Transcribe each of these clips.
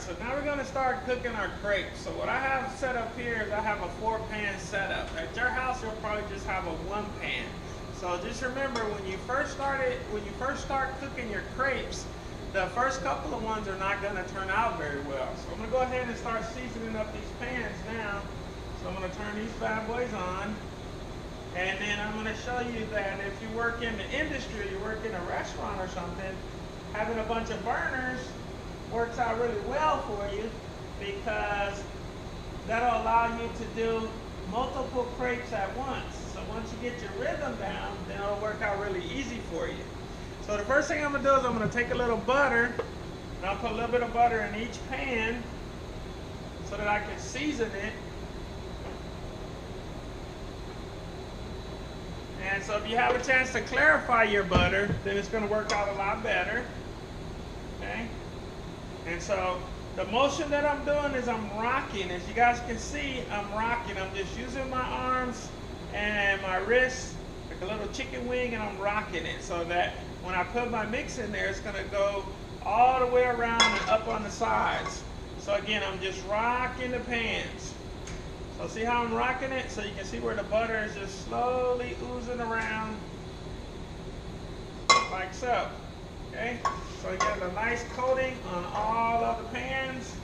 so now we're going to start cooking our crepes. So what I have set up here is I have a 4-pan setup. At your house, you'll probably just have a 1-pan. So just remember, when you first start cooking your crepes, the first couple of ones are not going to turn out very well. So I'm going to go ahead and start seasoning up these pans now. So I'm going to turn these bad boys on. And then I'm going to show you that if you work in the industry, you work in a restaurant or something, having a bunch of burners works out really well for you, because that'll allow you to do multiple crepes at once. So once you get your rhythm down, then it'll work out really easy for you. So the first thing I'm going to do is I'm going to take a little butter, and I'll put a little bit of butter in each pan so that I can season it. And so if you have a chance to clarify your butter, then it's going to work out a lot better. Okay? And so the motion that I'm doing is I'm rocking. As you guys can see, I'm rocking. I'm just using my arms and my wrists like a little chicken wing, and I'm rocking it so that when I put my mix in there, it's going to go all the way around and up on the sides. So again, I'm just rocking the pans. So see how I'm rocking it? So you can see where the butter is just slowly oozing around like so. Okay, so you get a nice coating on all of the pans.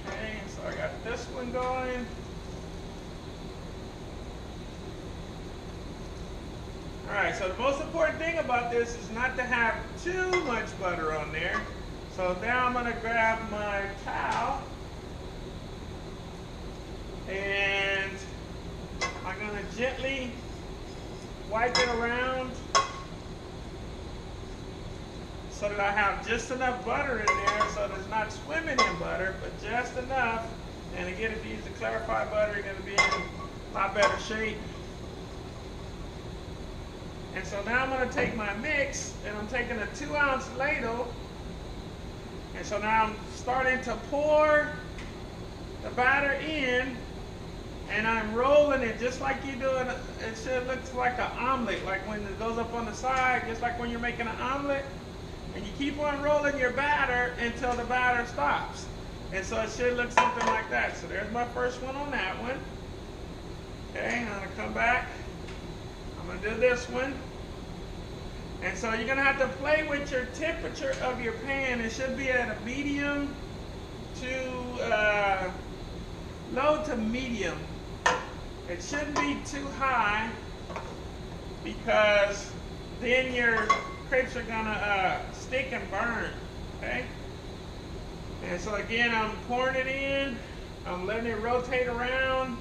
Okay, so I got this one going. Alright, so the most important thing about this is not to have too much butter on there. So now I'm going to grab my towel, and I'm going to gently wipe it around so that I have just enough butter in there so that it's not swimming in butter, but just enough. And again, if you use the clarified butter, you're going to be in a lot better shape. And so now I'm going to take my mix, and I'm taking a 2-ounce ladle, and so now I'm starting to pour the batter in, and I'm rolling it just like you do it. It should look like an omelet, like when it goes up on the side, just like when you're making an omelet. And you keep on rolling your batter until the batter stops. And so it should look something like that. So there's my first one on that one. Okay, I'm going to come back. I'm going to do this one. And so you're going to have to play with your temperature of your pan. It should be at a medium to low to medium. It shouldn't be too high, because then your crepes are going to stick and burn. Okay? And so again, I'm pouring it in. I'm letting it rotate around.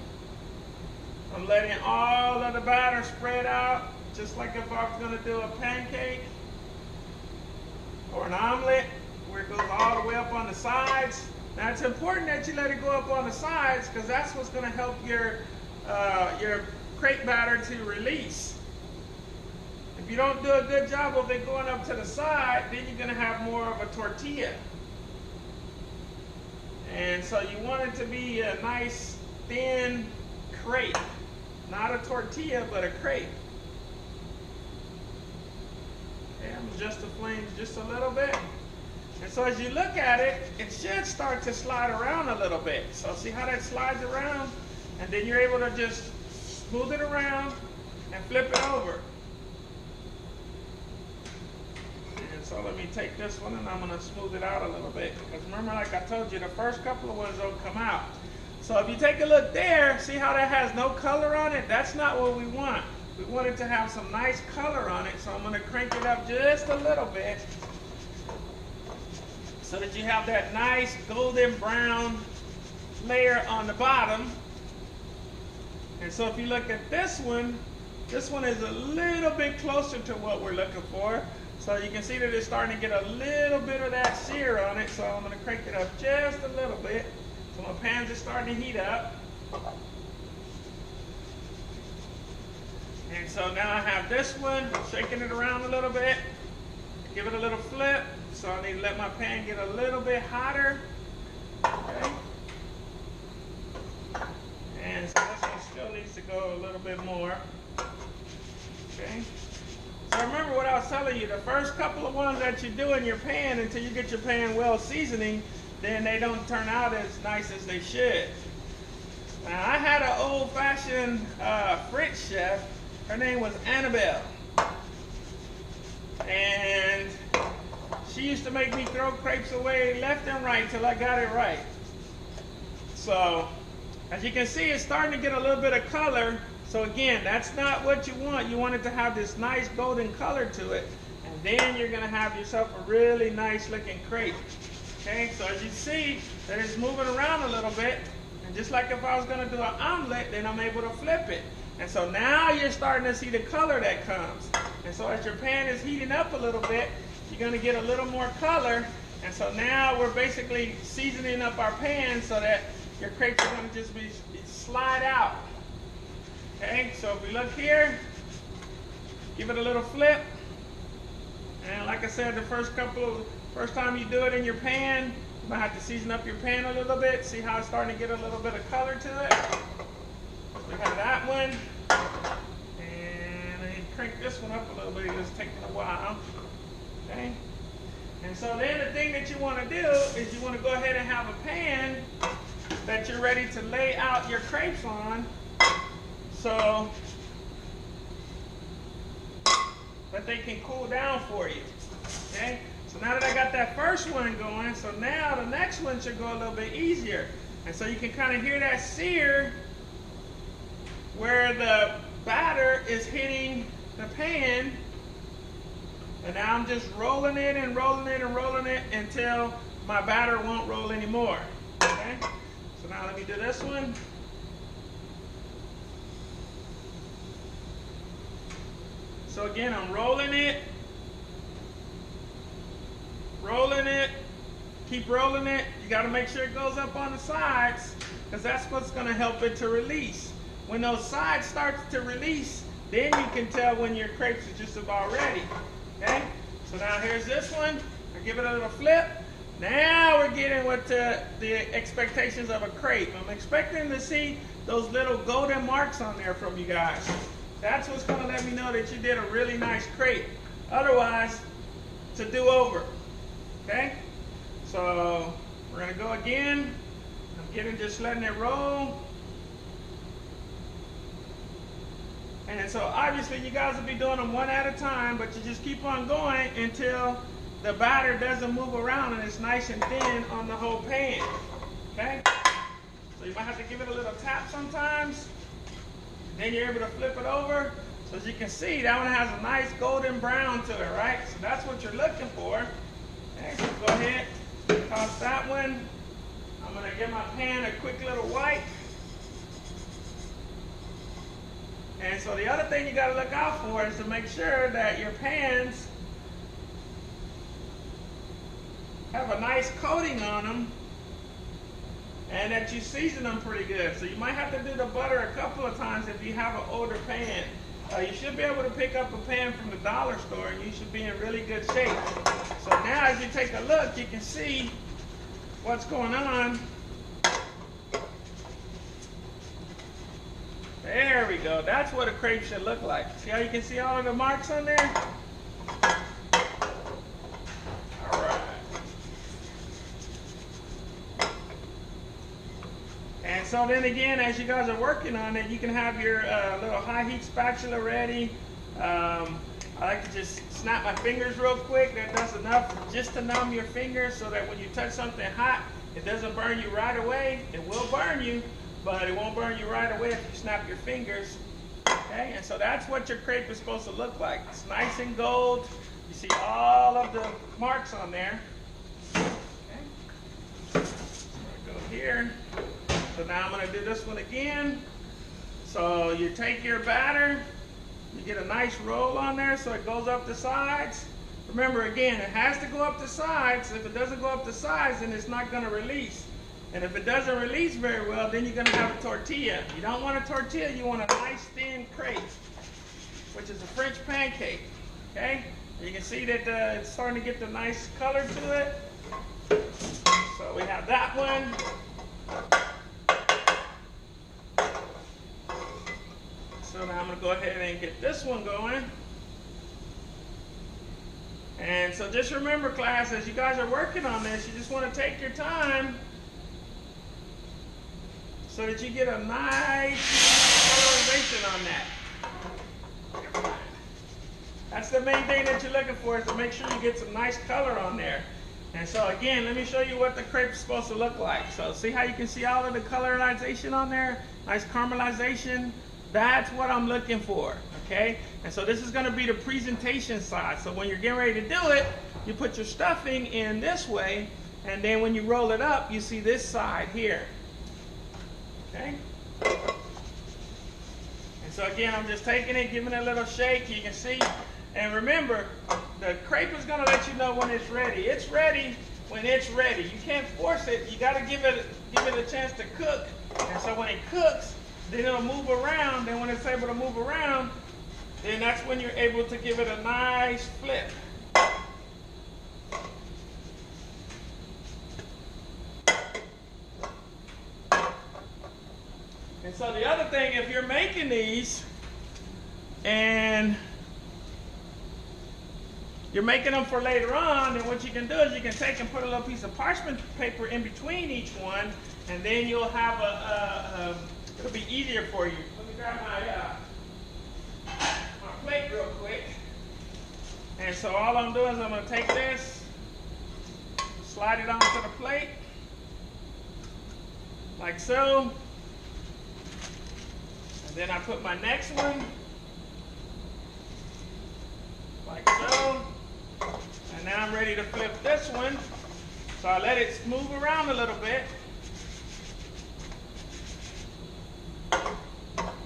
I'm letting all of the batter spread out, just like if I was going to do a pancake or an omelet, where it goes all the way up on the sides. Now it's important that you let it go up on the sides, because that's what's going to help your crepe batter to release. If you don't do a good job of it going up to the side, then you're going to have more of a tortilla. And so you want it to be a nice thin crepe. Not a tortilla, but a crepe. Okay, I'm going to adjust the flames just a little bit. And so as you look at it, it should start to slide around a little bit. So see how that slides around? And then you're able to just smooth it around and flip it over. And so let me take this one, and I'm going to smooth it out a little bit. Because remember, like I told you, the first couple of ones don't come out. So if you take a look there, see how that has no color on it? That's not what we want. We want it to have some nice color on it. So I'm going to crank it up just a little bit, so that you have that nice golden brown layer on the bottom. And so if you look at this one is a little bit closer to what we're looking for. So you can see that it's starting to get a little bit of that sear on it. So I'm going to crank it up just a little bit. So my pan's just starting to heat up. And so now I have this one, shaking it around a little bit. Give it a little flip. So I need to let my pan get a little bit hotter. Okay. And so this one still needs to go a little bit more. Okay. So remember what I was telling you, the first couple of ones that you do in your pan until you get your pan well seasoning, then they don't turn out as nice as they should. Now I had an old-fashioned French chef. Her name was Annabelle. And she used to make me throw crepes away left and right till I got it right. So, as you can see, it's starting to get a little bit of color. So again, that's not what you want. You want it to have this nice golden color to it. And then you're gonna have yourself a really nice looking crepe. Okay, so as you see that it's moving around a little bit, and just like if I was gonna do an omelet, then I'm able to flip it. And so now you're starting to see the color that comes. And so as your pan is heating up a little bit, you're gonna get a little more color. And so now we're basically seasoning up our pan so that your crepes are gonna just be slide out. Okay, so if we look here, give it a little flip. And like I said, the first time you do it in your pan, you might have to season up your pan a little bit, see how it's starting to get a little bit of color to it. We have that one. And then crank this one up a little bit, it's taking a while. Okay? And so then the thing that you want to do is you want to go ahead and have a pan that you're ready to lay out your crepes on, so that they can cool down for you. Okay? So now that I got that first one going, so now the next one should go a little bit easier. And so you can kind of hear that sear where the batter is hitting the pan. And now I'm just rolling it and rolling it and rolling it until my batter won't roll anymore. Okay? So now let me do this one. So again, I'm rolling it, keep rolling it. You got to make sure it goes up on the sides, because that's what's going to help it to release. When those sides start to release, then you can tell when your crepes are just about ready. Okay? So now here's this one. I give it a little flip. Now we're getting what the expectations of a crepe. I'm expecting to see those little golden marks on there from you guys. That's what's going to let me know that you did a really nice crepe. Otherwise, it's a do-over. Okay? So we're going to go again. I'm just letting it roll. And so obviously you guys will be doing them one at a time, but you just keep on going until the batter doesn't move around and it's nice and thin on the whole pan. Okay? So you might have to give it a little tap sometimes. Then you're able to flip it over. So as you can see, that one has a nice golden brown to it, right? So that's what you're looking for. Okay, so go ahead, toss that one. I'm gonna give my pan a quick little wipe. And so the other thing you gotta look out for is to make sure that your pans have a nice coating on them and that you season them pretty good. So you might have to do the butter a couple of times if you have an older pan. You should be able to pick up a pan from the dollar store and you should be in really good shape. So now as you take a look, you can see what's going on. There we go. That's what a crepe should look like. See how you can see all of the marks on there? All right. And so then again, as you guys are working on it, you can have your little high heat spatula ready. I like to just snap my fingers real quick. That does enough just to numb your fingers so that when you touch something hot, it doesn't burn you right away. It will burn you, but it won't burn you right away if you snap your fingers. Okay, and so that's what your crepe is supposed to look like. It's nice and gold. You see all of the marks on there. Okay, so I'm gonna go here. So now I'm gonna do this one again. So you take your batter, you get a nice roll on there so it goes up the sides. Remember again, it has to go up the sides. If it doesn't go up the sides, then it's not gonna release. And if it doesn't release very well, then you're gonna have a tortilla. You don't want a tortilla, you want a nice thin crepe, which is a French pancake, okay? You can see that it's starting to get the nice color to it. So we have that one. So now I'm gonna go ahead and get this one going. And so just remember, class, as you guys are working on this, you just want to take your time so that you get a nice colorization on that. That's the main thing that you're looking for, is to make sure you get some nice color on there. And so again, let me show you what the crepe is supposed to look like. So see how you can see all of the colorization on there? Nice caramelization. That's what I'm looking for, okay? And so this is gonna be the presentation side. So when you're getting ready to do it, you put your stuffing in this way, and then when you roll it up, you see this side here, okay? And so again, I'm just taking it, giving it a little shake, you can see. And remember, the crepe is gonna let you know when it's ready. It's ready when it's ready. You can't force it, you gotta give it a chance to cook. And so when it cooks, then it'll move around. Then when it's able to move around, then that's when you're able to give it a nice flip. And so the other thing, if you're making these and you're making them for later on, then what you can do is you can take and put a little piece of parchment paper in between each one, and then you'll have it'll be easier for you. Let me grab my plate real quick. And so all I'm doing is I'm going to take this, slide it onto the plate, like so. And then I put my next one, like so. And now I'm ready to flip this one. So I let it move around a little bit.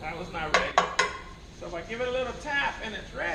That was not ready. So if I give it a little tap and it's ready.